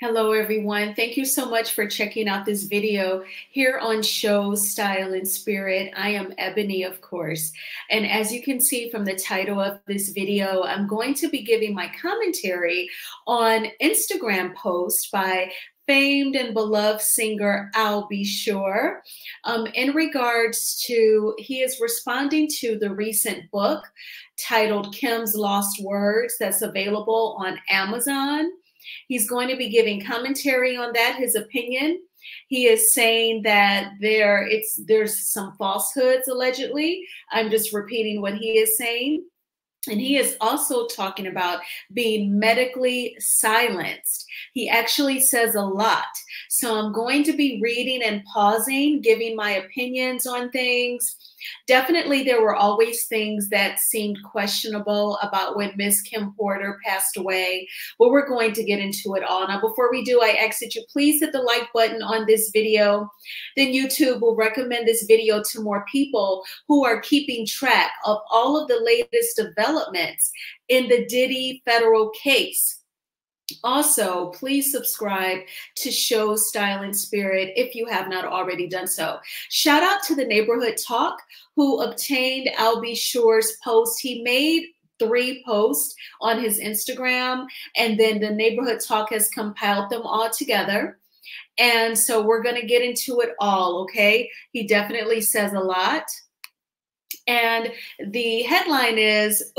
Hello, everyone. Thank you so much for checking out this video here on Show, Style, and Spirit. I am Ebony, of course. And as you can see from the title of this video, I'm going to be giving my commentary on Instagram post by famed and beloved singer Al B. Sure in regards to, he is responding to the recent book titled Kim's Lost Words that's available on Amazon. He's going to be giving commentary on that, his opinion. He is saying that there's some falsehoods allegedly. I'm just repeating what he is saying. And he is also talking about being medically silenced. He actually says a lot. So I'm going to be reading and pausing, giving my opinions on things. Definitely, there were always things that seemed questionable about when Miss Kim Porter passed away, but we're going to get into it all. Now, before we do, I ask that you please hit the like button on this video. Then YouTube will recommend this video to more people who are keeping track of all of the latest developments in the Diddy federal case. Also, please subscribe to Show, Style, and Spirit if you have not already done so. Shout out to the Neighborhood Talk who obtained Al B. Sure's post. He made 3 posts on his Instagram, and then the Neighborhood Talk has compiled them all together. And so we're going to get into it all, okay? He definitely says a lot. And the headline is,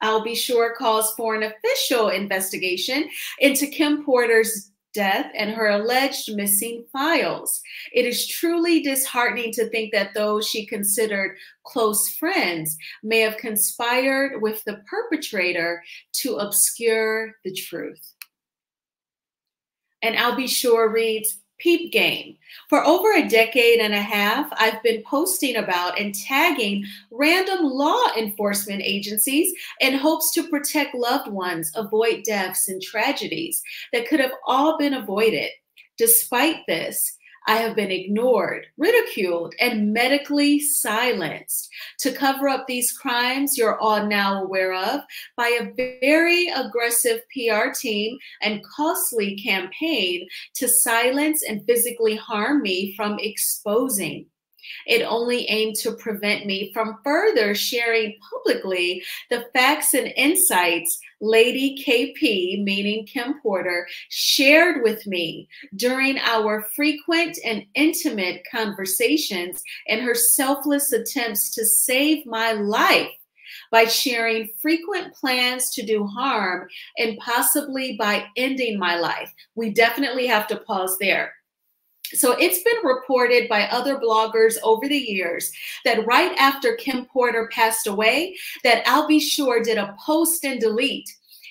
Al B. Sure calls for an official investigation into Kim Porter's death and her alleged missing files. It is truly disheartening to think that those she considered close friends may have conspired with the perpetrator to obscure the truth. And Al B. Sure reads, Peep game. For over a decade and a half, I've been posting about and tagging random law enforcement agencies in hopes to protect loved ones, avoid deaths and tragedies that could have all been avoided. Despite this, I have been ignored, ridiculed, and medically silenced to cover up these crimes you're all now aware of by a very aggressive PR team and costly campaign to silence and physically harm me from exposing. It only aimed to prevent me from further sharing publicly the facts and insights Lady KP, meaning Kim Porter, shared with me during our frequent and intimate conversations and her selfless attempts to save my life by sharing frequent plans to do harm and possibly by ending my life. We definitely have to pause there. So it's been reported by other bloggers over the years that right after Kim Porter passed away, that Al B. Sure did a post and delete.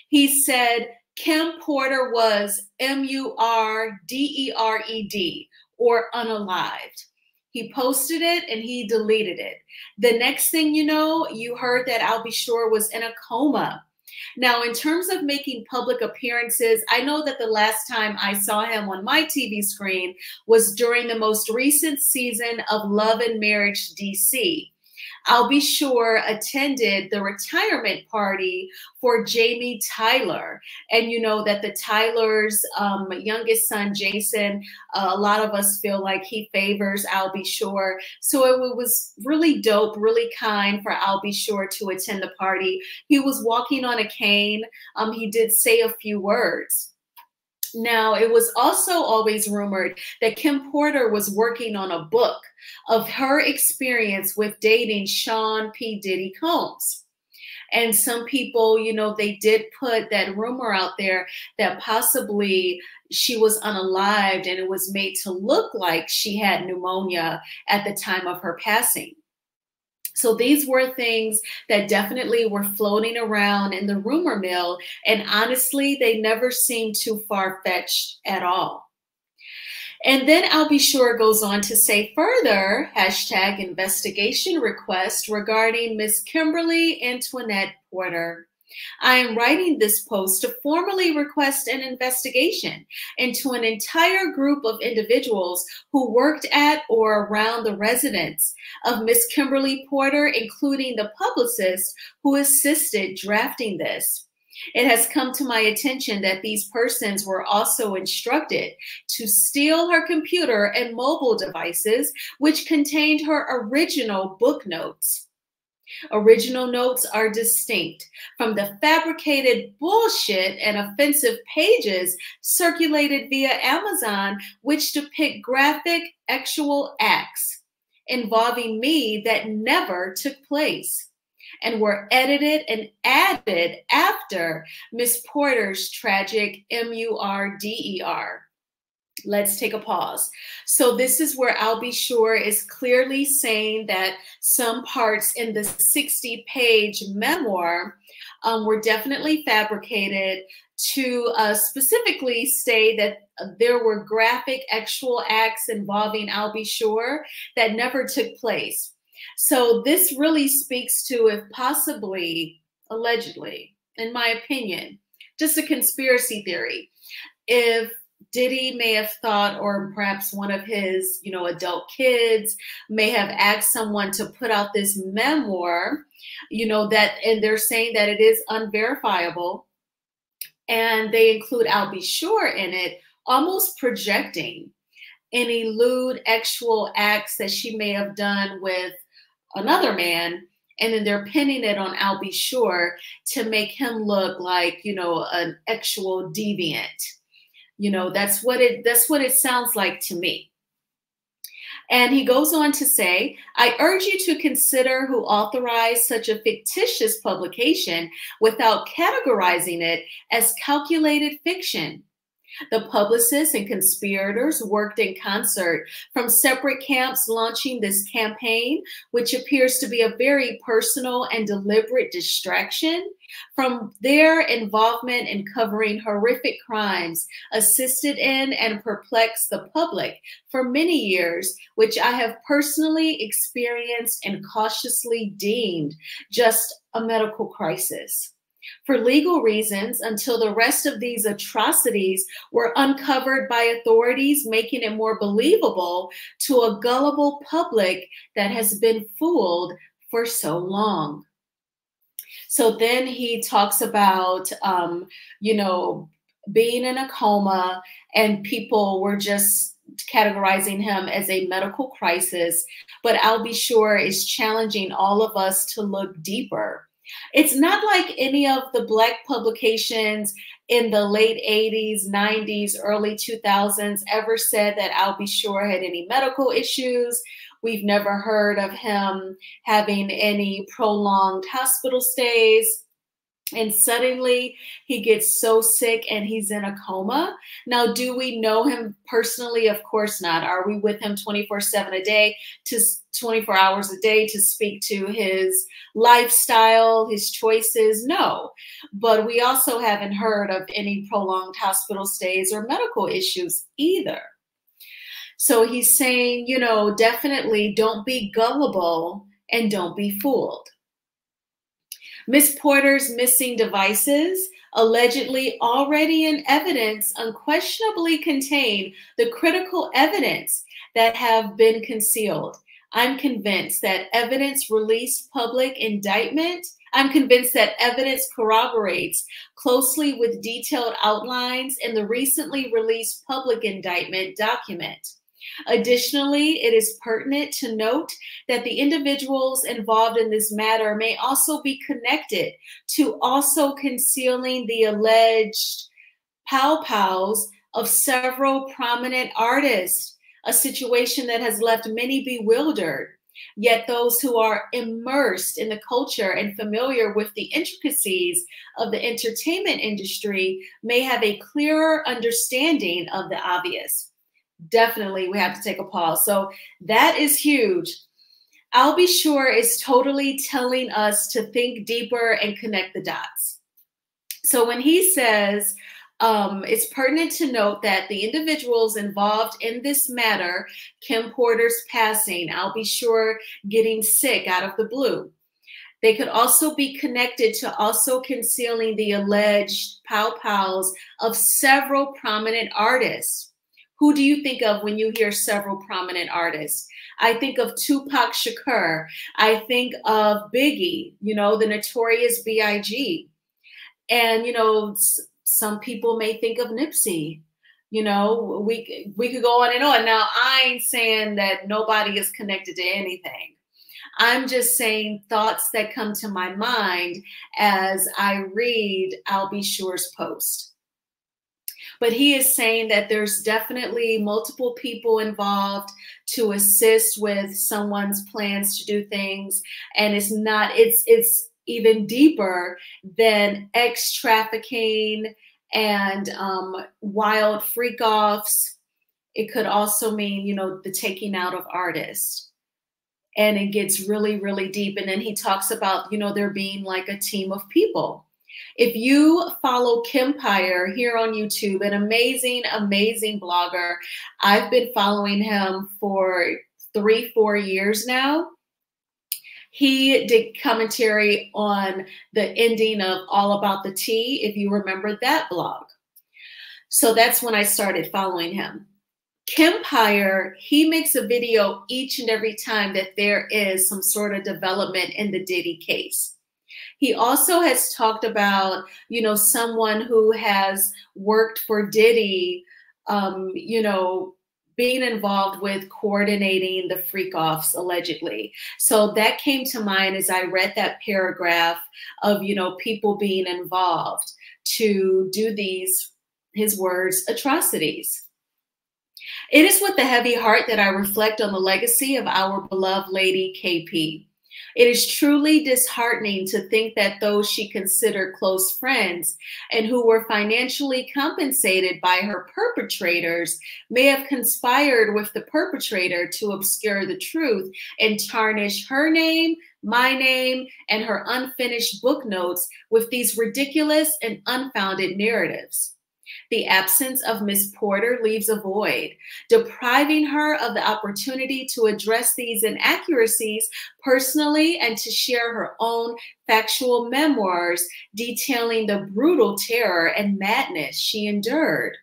He said Kim Porter was M-U-R-D-E-R-E-D or unalived. He posted it and he deleted it. The next thing you know, you heard that Al B. Sure was in a coma. Now, in terms of making public appearances, I know that the last time I saw him on my TV screen was during the most recent season of Love and Marriage DC. Al B. Sure attended the retirement party for Jamie Tyler. And you know that the Tyler's youngest son, Jason, a lot of us feel like he favors Al B. Sure. So it was really dope, really kind for Al B. Sure to attend the party. He was walking on a cane. He did say a few words. Now, it was also always rumored that Kim Porter was working on a book of her experience with dating Sean P. Diddy Combs. And some people, you know, they did put that rumor out there that possibly she was unalived and it was made to look like she had pneumonia at the time of her passing. So these were things that definitely were floating around in the rumor mill. And honestly, they never seemed too far-fetched at all. And then Al B. Sure goes on to say further, hashtag investigation request regarding Miss Kimberly Antoinette Porter. I am writing this post to formally request an investigation into an entire group of individuals who worked at or around the residence of Miss Kimberly Porter, including the publicist who assisted drafting this. It has come to my attention that these persons were also instructed to steal her computer and mobile devices, which contained her original book notes. Original notes are distinct from the fabricated bullshit and offensive pages circulated via Amazon, which depict graphic actual acts involving me that never took place and were edited and added after Miss Porter's tragic murder. Let's take a pause. So this is where I'll Be Sure is clearly saying that some parts in the 60-page memoir were definitely fabricated to specifically say that there were graphic actual acts involving I'll Be Sure that never took place. So this really speaks to, if possibly, allegedly, in my opinion, just a conspiracy theory. If Diddy may have thought, or perhaps one of his, adult kids may have asked someone to put out this memoir, and they're saying that it is unverifiable, and they include I'll Be Sure in it, almost projecting any lewd actual acts that she may have done with another man, and then they're pinning it on I'll Be Sure to make him look like, an actual deviant. That's what it sounds like to me. And he goes on to say, I urge you to consider who authorized such a fictitious publication without categorizing it as calculated fiction. The publicists and conspirators worked in concert from separate camps launching this campaign, which appears to be a very personal and deliberate distraction from their involvement in covering horrific crimes, assisted in and perplexed the public for many years, which I have personally experienced and cautiously deemed just a medical crisis. For legal reasons, until the rest of these atrocities were uncovered by authorities, making it more believable to a gullible public that has been fooled for so long. So then he talks about, being in a coma, and people were just categorizing him as a medical crisis. But I'll Be Sure is challenging all of us to look deeper. It's not like any of the Black publications in the late 80s, 90s, early 2000s ever said that I'll Be Sure had any medical issues. We've never heard of him having any prolonged hospital stays. And suddenly he gets so sick and he's in a coma. Now, do we know him personally? Of course not. Are we with him 24/7 a day, to 24 hours a day to speak to his lifestyle, his choices? No. But we also haven't heard of any prolonged hospital stays or medical issues either. So he's saying, definitely don't be gullible and don't be fooled. Miss Porter's missing devices, allegedly already in evidence, unquestionably contain the critical evidence that have been concealed. I'm convinced that evidence corroborates closely with detailed outlines in the recently released public indictment document. Additionally, it is pertinent to note that the individuals involved in this matter may also be connected to also concealing the alleged pow-pows of several prominent artists, a situation that has left many bewildered. Yet those who are immersed in the culture and familiar with the intricacies of the entertainment industry may have a clearer understanding of the obvious. Definitely, we have to take a pause. So that is huge. I'll Be Sure is totally telling us to think deeper and connect the dots. So when he says, it's pertinent to note that the individuals involved in this matter, Kim Porter's passing, I'll Be Sure getting sick out of the blue, they could also be connected to also concealing the alleged pow-pows of several prominent artists. Who do you think of when you hear several prominent artists? I think of Tupac Shakur. I think of Biggie, the Notorious B.I.G. And, you know, some people may think of Nipsey. You know, we could go on and on. Now, I ain't saying that nobody is connected to anything. I'm just saying thoughts that come to my mind as I read I'll Be Sure's post. But he is saying that there's definitely multiple people involved to assist with someone's plans to do things. And it's even deeper than X trafficking and wild freak offs. It could also mean, you know, the taking out of artists. And it gets really, really deep. And then he talks about, you know, there being like a team of people. If you follow Kempire here on YouTube, an amazing, amazing blogger, I've been following him for 3-4 years now. He did commentary on the ending of All About the Tea, if you remember that blog. So that's when I started following him. Kempire, he makes a video each and every time that there is some sort of development in the Diddy case. He also has talked about, you know, someone who has worked for Diddy, you know, being involved with coordinating the freak offs allegedly. So that came to mind as I read that paragraph of, you know, people being involved to do these, his words, atrocities. It is with a heavy heart that I reflect on the legacy of our beloved Lady KP. It is truly disheartening to think that those she considered close friends and who were financially compensated by her perpetrators may have conspired with the perpetrator to obscure the truth and tarnish her name, my name, and her unfinished book notes with these ridiculous and unfounded narratives. The absence of Miss Porter leaves a void, depriving her of the opportunity to address these inaccuracies personally and to share her own factual memoirs detailing the brutal terror and madness she endured.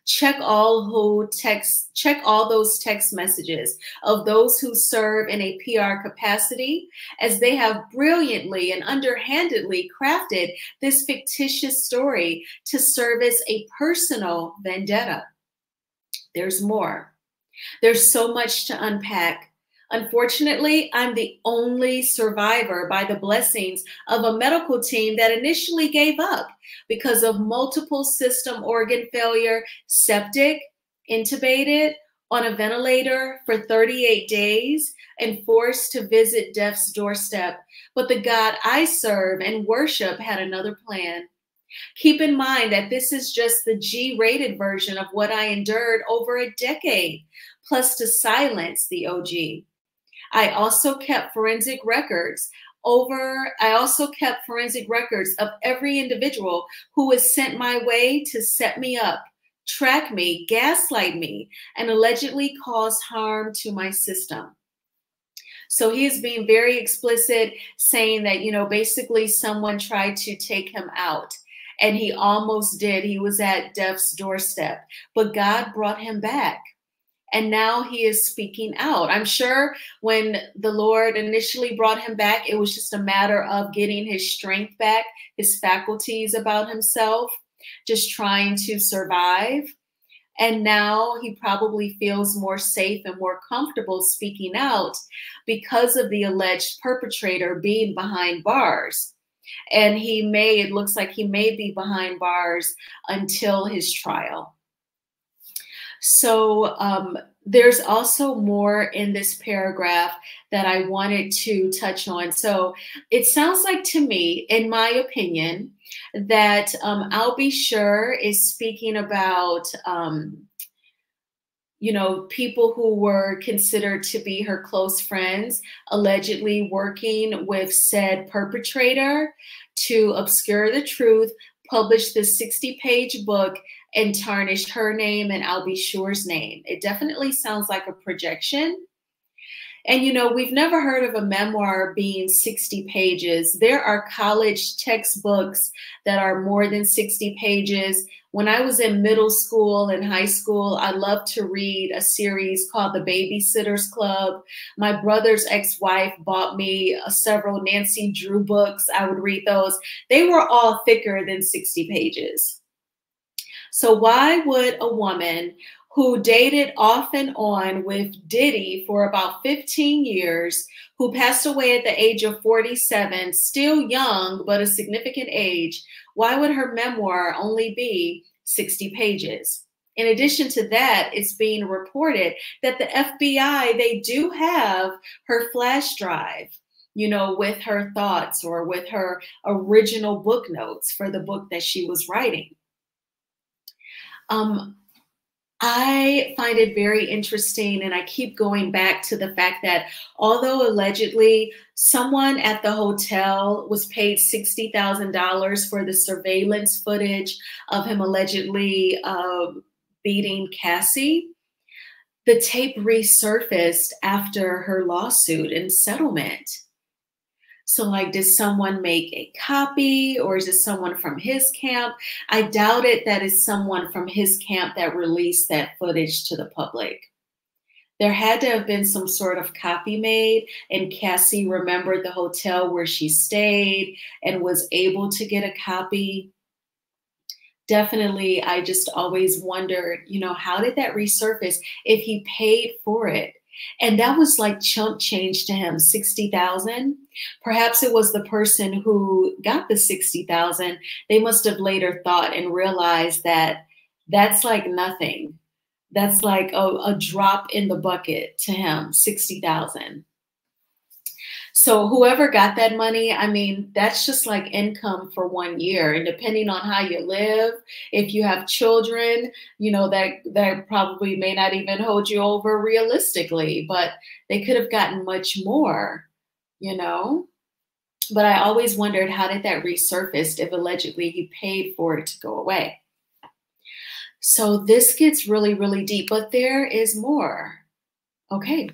Check all those text messages of those who serve in a PR capacity, as they have brilliantly and underhandedly crafted this fictitious story to service a personal vendetta. There's more. There's so much to unpack. Unfortunately, I'm the only survivor by the blessings of a medical team that initially gave up because of multiple system organ failure, septic, intubated, on a ventilator for 38 days, and forced to visit death's doorstep. But the God I serve and worship had another plan. Keep in mind that this is just the G-rated version of what I endured over a decade, plus to silence the OG. I also kept forensic records of every individual who was sent my way to set me up, track me, gaslight me, and allegedly cause harm to my system. So he is being very explicit, saying that, you know, basically someone tried to take him out, and he almost did. He was at death's doorstep, but God brought him back. And now he is speaking out. I'm sure when the Lord initially brought him back, it was just a matter of getting his strength back, his faculties about himself, just trying to survive. And now he probably feels more safe and more comfortable speaking out because of the alleged perpetrator being behind bars. And it looks like he may be behind bars until his trial. So there's also more in this paragraph that I wanted to touch on. So it sounds like to me, in my opinion, that I'll Be Sure is speaking about, you know, people who were considered to be her close friends, allegedly working with said perpetrator to obscure the truth, publish the 60-page book, and tarnish her name and I'll Be Sure's name. It definitely sounds like a projection. And you know, we've never heard of a memoir being 60 pages. There are college textbooks that are more than 60 pages. When I was in middle school and high school, I loved to read a series called The Babysitter's Club. My brother's ex-wife bought me several Nancy Drew books. I would read those. They were all thicker than 60 pages. So why would a woman who dated off and on with Diddy for about 15 years, who passed away at the age of 47, still young, but a significant age, why would her memoir only be 60 pages? In addition to that, it's being reported that the FBI, they do have her flash drive, you know, with her thoughts or with her original book notes for the book that she was writing. I find it very interesting, and I keep going back to the fact that although allegedly someone at the hotel was paid $60,000 for the surveillance footage of him allegedly beating Cassie, the tape resurfaced after her lawsuit and settlement. So like, did someone make a copy, or is it someone from his camp? I doubt it that it's someone from his camp that released that footage to the public. There had to have been some sort of copy made, and Cassie remembered the hotel where she stayed and was able to get a copy. Definitely, I just always wondered, you know, how did that resurface if he paid for it? And that was like chump change to him, 60,000. Perhaps it was the person who got the 60,000. They must have later thought and realized that that's like nothing. That's like a drop in the bucket to him, 60,000. So whoever got that money, I mean, that's just like income for 1 year. And depending on how you live, if you have children, you know, that probably may not even hold you over realistically, but they could have gotten much more, you know. But I always wondered, how did that resurface if allegedly he paid for it to go away? So this gets really, really deep, but there is more. Okay.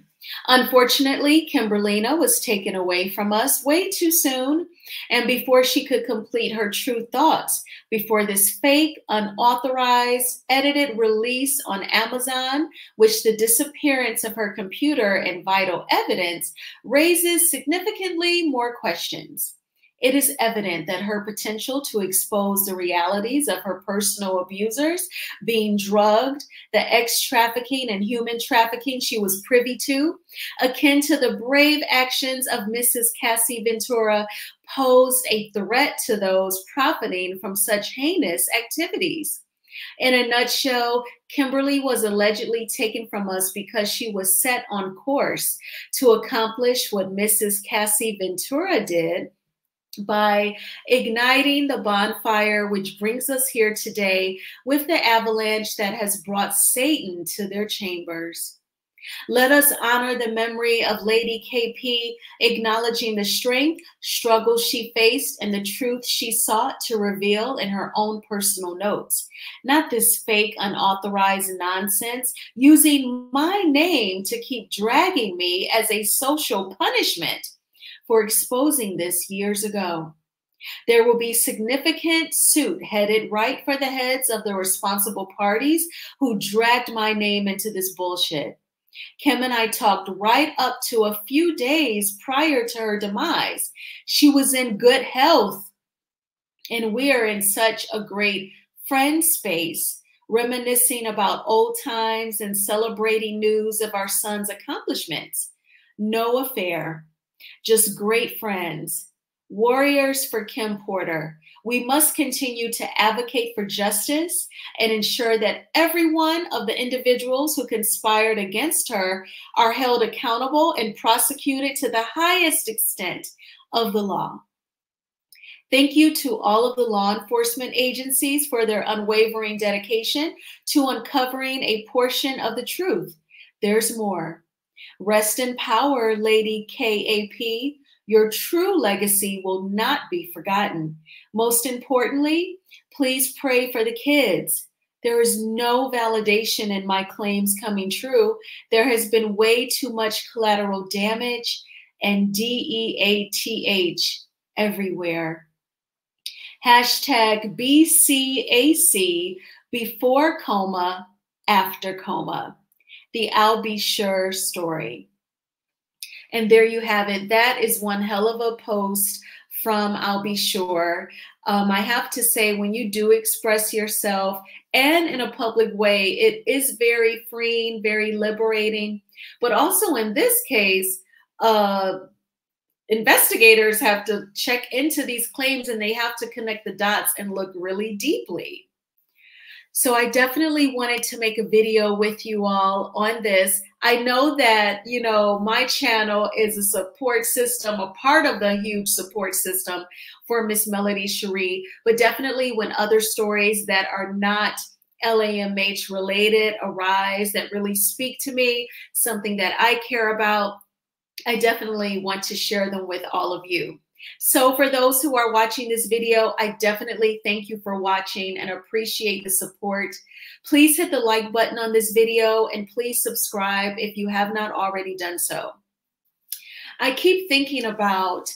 Unfortunately, Kimberlina was taken away from us way too soon, and before she could complete her true thoughts, before this fake, unauthorized, edited release on Amazon, which the disappearance of her computer and vital evidence raises significantly more questions. It is evident that her potential to expose the realities of her personal abusers, being drugged, the ex-trafficking and human trafficking she was privy to, akin to the brave actions of Mrs. Cassie Ventura, posed a threat to those profiting from such heinous activities. In a nutshell, Kimberly was allegedly taken from us because she was set on course to accomplish what Mrs. Cassie Ventura did by igniting the bonfire, which brings us here today with the avalanche that has brought Satan to their chambers. Let us honor the memory of Lady KP, acknowledging the strength, struggles she faced, and the truth she sought to reveal in her own personal notes. Not this fake, unauthorized nonsense, using my name to keep dragging me as a social punishment for exposing this years ago. There will be significant suit headed right for the heads of the responsible parties who dragged my name into this bullshit. Kim and I talked right up to a few days prior to her demise. She was in good health, and we are in such a great friend space, reminiscing about old times and celebrating news of our son's accomplishments. No affair. Just great friends, warriors for Kim Porter. We must continue to advocate for justice and ensure that every one of the individuals who conspired against her are held accountable and prosecuted to the highest extent of the law. Thank you to all of the law enforcement agencies for their unwavering dedication to uncovering a portion of the truth. There's more. Rest in power, Lady KAP. Your true legacy will not be forgotten. Most importantly, please pray for the kids. There is no validation in my claims coming true. There has been way too much collateral damage and DEATH everywhere. Hashtag BCAC, before coma, after coma. The I'll Be Sure story. And there you have it. That is one hell of a post from I'll Be Sure. I have to say, when you do express yourself and in a public way, it is very freeing, very liberating. But also in this case, investigators have to check into these claims and they have to connect the dots and look really deeply. So I definitely wanted to make a video with you all on this. I know that, you know, my channel is a support system, a part of the huge support system for Miss Melody Cherie, but definitely when other stories that are not LAMH related arise that really speak to me, something that I care about, I definitely want to share them with all of you. So for those who are watching this video, I definitely thank you for watching and appreciate the support. Please hit the like button on this video and please subscribe if you have not already done so. I keep thinking about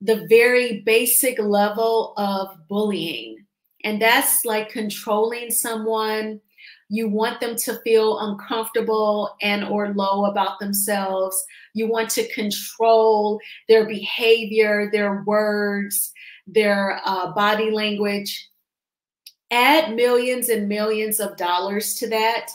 the very basic level of bullying, and that's like controlling someone. You want them to feel uncomfortable and or low about themselves. You want to control their behavior, their words, their body language. Add millions and millions of dollars to that,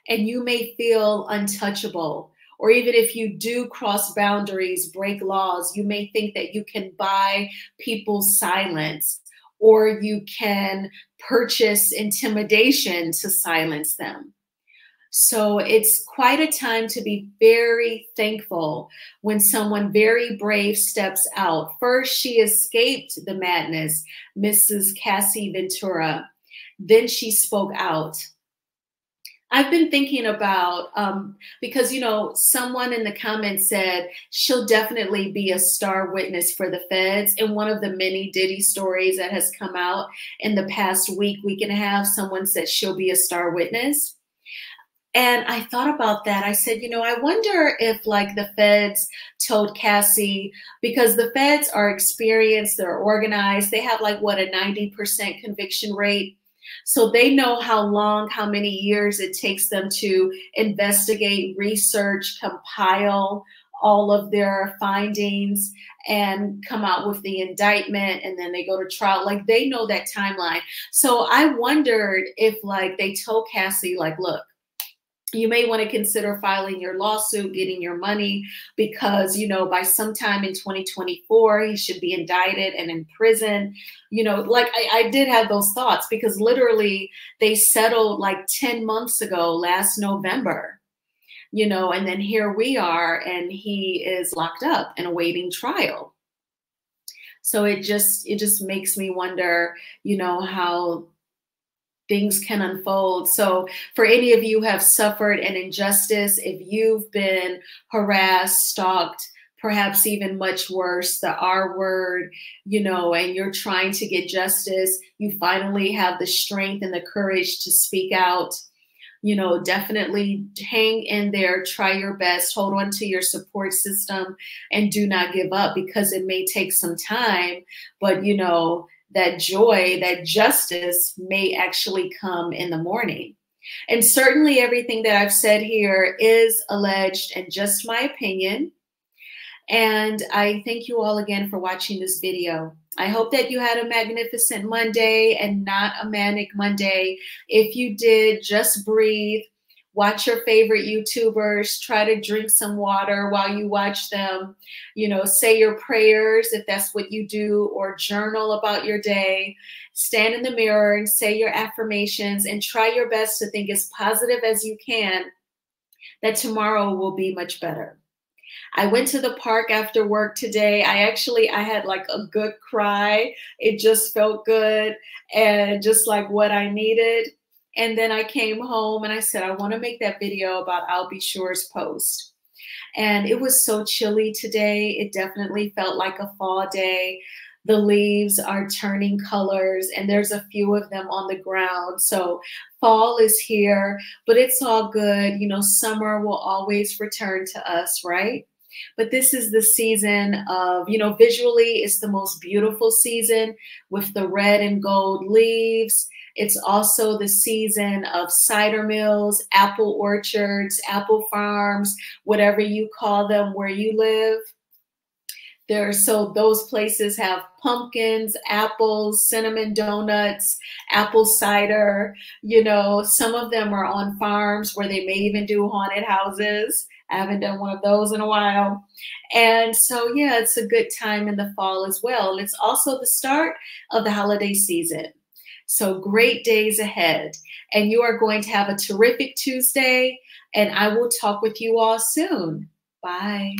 and you may feel untouchable. Or even if you do cross boundaries, break laws, you may think that you can buy people's silence, or you can purchase intimidation to silence them. So it's quite a time to be very thankful when someone very brave steps out. First, she escaped the madness, Mrs. Cassie Ventura. Then she spoke out. I've been thinking about, because, you know, someone in the comments said she'll definitely be a star witness for the feds. In one of the many Diddy stories that has come out in the past week and a half, someone said she'll be a star witness. And I thought about that. I said, you know, I wonder if like the feds told Cassie, because the feds are experienced, they're organized, they have like what, a 90% conviction rate. So they know how long, how many years it takes them to investigate, research, compile all of their findings and come out with the indictment, and then they go to trial. Like they know that timeline. So I wondered if like they told Cassie, like, look, you may want to consider filing your lawsuit, getting your money, because, you know, by sometime in 2024, he should be indicted and in prison. You know, like I did have those thoughts, because literally they settled like 10 months ago, last November, you know, and then here we are and he is locked up and awaiting trial. So it just makes me wonder, you know, how things can unfold. So for any of you who have suffered an injustice, if you've been harassed, stalked, perhaps even much worse, the R word, you know, and you're trying to get justice, you finally have the strength and the courage to speak out, you know, definitely hang in there, try your best, hold on to your support system, and do not give up, because it may take some time, but, you know, that joy, that justice may actually come in the morning. And certainly everything that I've said here is alleged and just my opinion. And I thank you all again for watching this video. I hope that you had a magnificent Monday and not a manic Monday. If you did, just breathe. Watch your favorite YouTubers, try to drink some water while you watch them, you know, say your prayers if that's what you do, or journal about your day. Stand in the mirror and say your affirmations and try your best to think as positive as you can that tomorrow will be much better. I went to the park after work today. I had like a good cry. It just felt good and just like what I needed. And then I came home and I said, I want to make that video about I'll Be Sure's post. And it was so chilly today. It definitely felt like a fall day. The leaves are turning colors, and there's a few of them on the ground. So fall is here, but it's all good. You know, summer will always return to us, right? But this is the season of, you know, visually, it's the most beautiful season with the red and gold leaves. It's also the season of cider mills, apple orchards, apple farms, whatever you call them where you live. So those places have pumpkins, apples, cinnamon donuts, apple cider. You know, some of them are on farms where they may even do haunted houses. I haven't done one of those in a while. And so, yeah, it's a good time in the fall as well. And it's also the start of the holiday season. So great days ahead. And you are going to have a terrific Tuesday. And I will talk with you all soon. Bye.